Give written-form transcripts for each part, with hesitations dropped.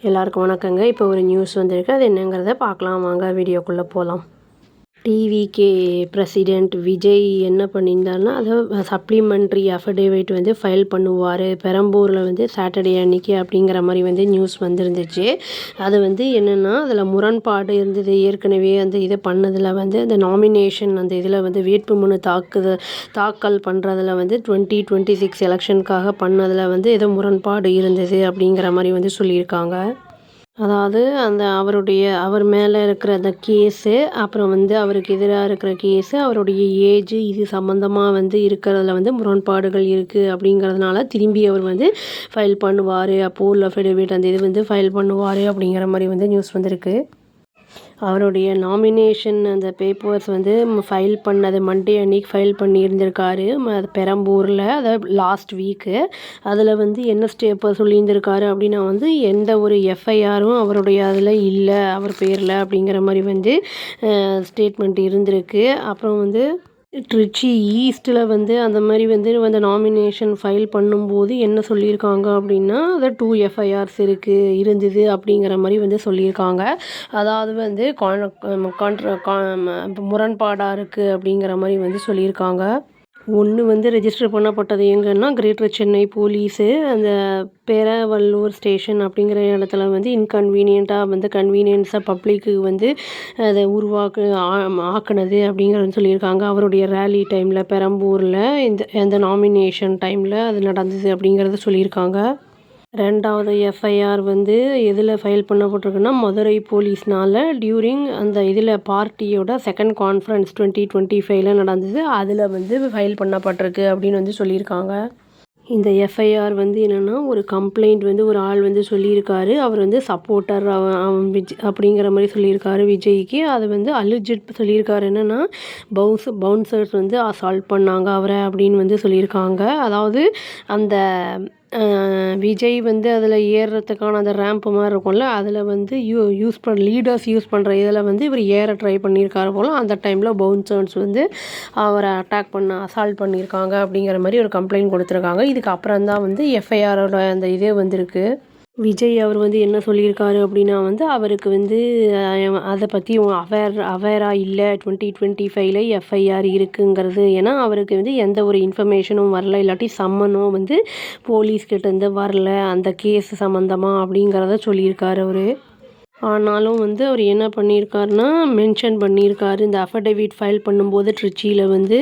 எல்லாருக்கும் வணக்கங்க. இப்போ ஒரு நியூஸ் வந்திருக்கு. அது என்னங்கிறத பார்க்கலாம் வாங்க. வீடியோக்குள்ளே போகலாம். டிவிகே பிரசிடெண்ட் விஜய் என்ன பண்ணியிருந்தாருன்னா, அதை சப்ளிமெண்ட்ரி அஃபிடேவிட் வந்து ஃபைல் பண்ணுவார் பெரம்பூரில் வந்து சாட்டர்டே அன்னைக்கு அப்படிங்கிற மாதிரி வந்து நியூஸ் வந்துருந்துச்சு. அது வந்து என்னென்னா, அதில் முரண்பாடு இருந்தது. ஏற்கனவே அந்த இதை பண்ணதில் வந்து அந்த நாமினேஷன் அந்த இதில் வந்து வேட்புமனு தாக்கல் பண்ணுறதுல வந்து 2026 எலெக்ஷனுக்காக பண்ணதில் வந்து ஏதோ முரண்பாடு இருந்தது அப்படிங்கிற மாதிரி வந்து சொல்லியிருக்காங்க. அதாவது அவர் மேலே இருக்கிற அந்த கேஸு, அப்புறம் வந்து அவருக்கு எதிராக இருக்கிற கேஸு, அவருடைய ஏஜு இது சம்மந்தமாக வந்து இருக்கிறதுல வந்து முரண்பாடுகள் இருக்குது அப்படிங்கிறதுனால திரும்பி அவர் வந்து ஃபைல் பண்ணுவார். அப்போல் அஃபிடேவிட் அந்த இது வந்து ஃபைல் பண்ணுவார் அப்படிங்கிற மாதிரி வந்து நியூஸ் வந்திருக்கு. அவருடைய நாமினேஷன் அந்த பேப்பர்ஸ் வந்து ஃபைல் பண்ணது மண்டே அன்னைக்கு ஃபைல் பண்ணியிருந்திருக்காரு பெரம்பூரில், அதாவது லாஸ்ட் வீக்கு. அதில் வந்து என்ன ஸ்டெப் சொல்லியிருந்திருக்காரு அப்படின்னா வந்து எந்த ஒரு எஃப்ஐஆரும் அவருடைய அதில் இல்லை அவர் பேரில் அப்படிங்கிற மாதிரி வந்து ஸ்டேட்மெண்ட் இருந்திருக்கு. அப்புறம் வந்து ட்ரிச்சி ஈஸ்ட்டில் வந்து அந்த மாதிரி வந்து அந்த நாமினேஷன் ஃபைல் பண்ணும்போது என்ன சொல்லியிருக்காங்க அப்படின்னா, அது 2 எஃப்ஐஆர்ஸ் இருந்தது அப்படிங்கிற மாதிரி வந்து சொல்லியிருக்காங்க. அதாவது வந்து முரண்பாடாக இருக்குது அப்படிங்கிற மாதிரி வந்து சொல்லியிருக்காங்க. ஒன்று வந்து ரெஜிஸ்டர் பண்ணப்பட்டது எங்கன்னா கிரேட்டர் சென்னை போலீஸு அந்த பேரவல்லூர் ஸ்டேஷன் அப்படிங்கிற இடத்துல வந்து இன்கன்வீனியண்ட்டாக வந்து கன்வீனியன்ஸாக பப்ளிக்கு வந்து அதை ஆக்குனது அப்படிங்கிறது சொல்லியிருக்காங்க. அவருடைய ரேலி டைமில் பெரம்பூரில் இந்த நாமினேஷன் டைமில் அது நடந்தது அப்படிங்கிறத சொல்லியிருக்காங்க. 2வது எஃப்ஐஆர் வந்து எதில் ஃபைல் பண்ணப்பட்டிருக்குன்னா, மதுரை போலீஸ்னால் டியூரிங் அந்த இதில் பார்ட்டியோட செகண்ட் கான்ஃபரன்ஸ் 2025 நடந்தது. அதில் வந்து ஃபைல் பண்ணப்பட்டிருக்கு அப்படின்னு வந்து சொல்லியிருக்காங்க. இந்த எஃப்ஐஆர் வந்து என்னென்னா, ஒரு கம்ப்ளைண்ட் வந்து ஒரு ஆள் வந்து சொல்லியிருக்காரு. அவர் வந்து சப்போர்ட்டர் அப்படிங்கிற மாதிரி சொல்லியிருக்காரு விஜய்க்கு. அது வந்து அலிஜிட் சொல்லியிருக்காரு. என்னென்னா, பவுன்சர்ஸ் வந்து அசால்ட் பண்ணாங்க அவரை அப்படின்னு வந்து சொல்லியிருக்காங்க. அதாவது அந்த விஜய் வந்து அதில் ஏறுறதுக்கான அந்த ரேம்ப் மாதிரி இருக்கும்ல, அதில் வந்து லீடர்ஸ் யூஸ் பண்ணுற இதில் வந்து இவர் ஏற ட்ரை பண்ணியிருக்காரு போல். அந்த டைமில் பவுன்சர்ஸ் வந்து அவரை அசால்ட் பண்ணியிருக்காங்க அப்படிங்கிற மாதிரி ஒரு கம்ப்ளைண்ட் கொடுத்துருக்காங்க. இதுக்கு அப்புறம் தான் வந்து எஃப்ஐஆரோட அந்த இதே வந்திருக்கு. விஜய் அவர் வந்து என்ன சொல்லியிருக்காரு அப்படின்னா வந்து அவருக்கு வந்து அதை பற்றி அவேராக இல்லை 2025 எஃப்ஐஆர் இருக்குங்கிறது. ஏன்னா அவருக்கு வந்து எந்த ஒரு இன்ஃபர்மேஷனும் வரல, இல்லாட்டி சம்மனும் வந்து போலீஸ்கிட்டேருந்து வரல அந்த கேஸ் சம்மந்தமாக அப்படிங்கிறத சொல்லியிருக்காரு அவர். ஆனாலும் வந்து அவர் என்ன பண்ணியிருக்காருன்னா மென்ஷன் பண்ணியிருக்காரு இந்த அஃபிடேவிட் ஃபைல் பண்ணும்போது ட்ரிச்சியில் வந்து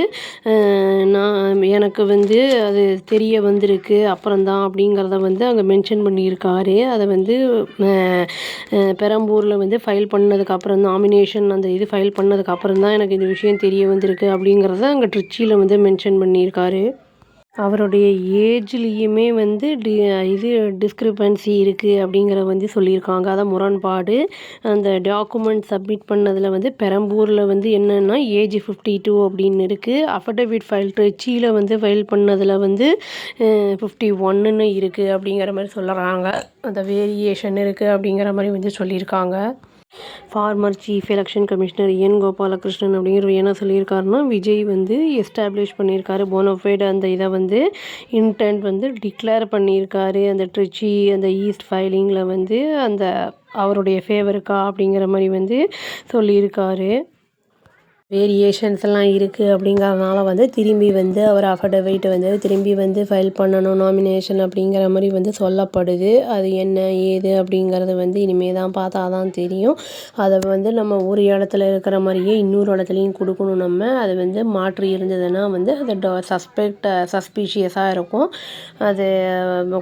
எனக்கு வந்து அது தெரிய வந்திருக்கு அப்புறம்தான் அப்படிங்கிறத வந்து அங்கே மென்ஷன் பண்ணியிருக்காரு. அதை வந்து பெரம்பூரில் வந்து ஃபைல் பண்ணதுக்கப்புறம் நாமினேஷன் அந்த இது ஃபைல் பண்ணதுக்கப்புறம் தான் எனக்கு இந்த விஷயம் தெரிய வந்திருக்கு அப்படிங்கிறத அங்கே ட்ரிச்சியில் வந்து மென்ஷன் பண்ணியிருக்காரு. அவருடைய ஏஜ்லேயுமே வந்து டிஸ்கிரிப்பன்சி இருக்குது அப்படிங்கிறத வந்து சொல்லியிருக்காங்க. அதான் முரண்பாடு. அந்த டாக்குமெண்ட் சப்மிட் பண்ணதில் வந்து பெரம்பூரில் வந்து என்னென்னா ஏஜ் 52 அப்படின்னு இருக்குது. அஃபிடேவிட் ஃபைல் ட்ரிச்சியில் வந்து ஃபைல் பண்ணதில் வந்து 51ன்னு இருக்குது அப்படிங்கிற மாதிரி சொல்கிறாங்க. அந்த வேரியேஷன் இருக்குது அப்படிங்கிற மாதிரி வந்து சொல்லியிருக்காங்க. ஃபார்மர் சீஃப் எலெக்ஷன் கமிஷனர் என் கோபாலகிருஷ்ணன் அப்படிங்கிறவர் என்ன சொல்லியிருக்காருன்னா, விஜய் வந்து எஸ்டாப்ளிஷ் பண்ணியிருக்காரு போனஃபைட் அந்த இதை வந்து இன்டென்ட் வந்து டிக்ளேர் பண்ணியிருக்காரு. அந்த ட்ரிச்சி அந்த ஈஸ்ட் ஃபைலிங்கில் வந்து அந்த அவருடைய ஃபேவருக்கா அப்படிங்கிற மாதிரி வந்து சொல்லியிருக்காரு. வேரியேஷன்ஸ் எல்லாம் இருக்குது அப்படிங்கிறதுனால வந்து திரும்பி வந்து அவர் அஃபிடேவிட் வந்து திரும்பி வந்து ஃபைல் பண்ணணும் நாமினேஷன் அப்படிங்கிற மாதிரி வந்து சொல்லப்படுது. அது என்ன ஏது அப்படிங்கிறது வந்து இனிமேல் தான் பார்த்தா தான் தெரியும். அதை வந்து நம்ம ஒரு இடத்துல இருக்கிற மாதிரியே இன்னொரு இடத்துலையும் கொடுக்கணும். நம்ம அது வந்து மாற்றி இருந்ததுன்னா வந்து அது சஸ்பீஷியஸாக இருக்கும். அது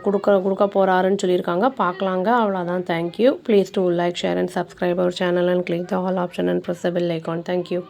கொடுக்க போகிறாருன்னு சொல்லியிருக்காங்க. பார்க்கலாங்க. அவ்வளோதான். Thank you. Please do like, share and subscribe our channel and click the all option and press the bell icon. Thank you.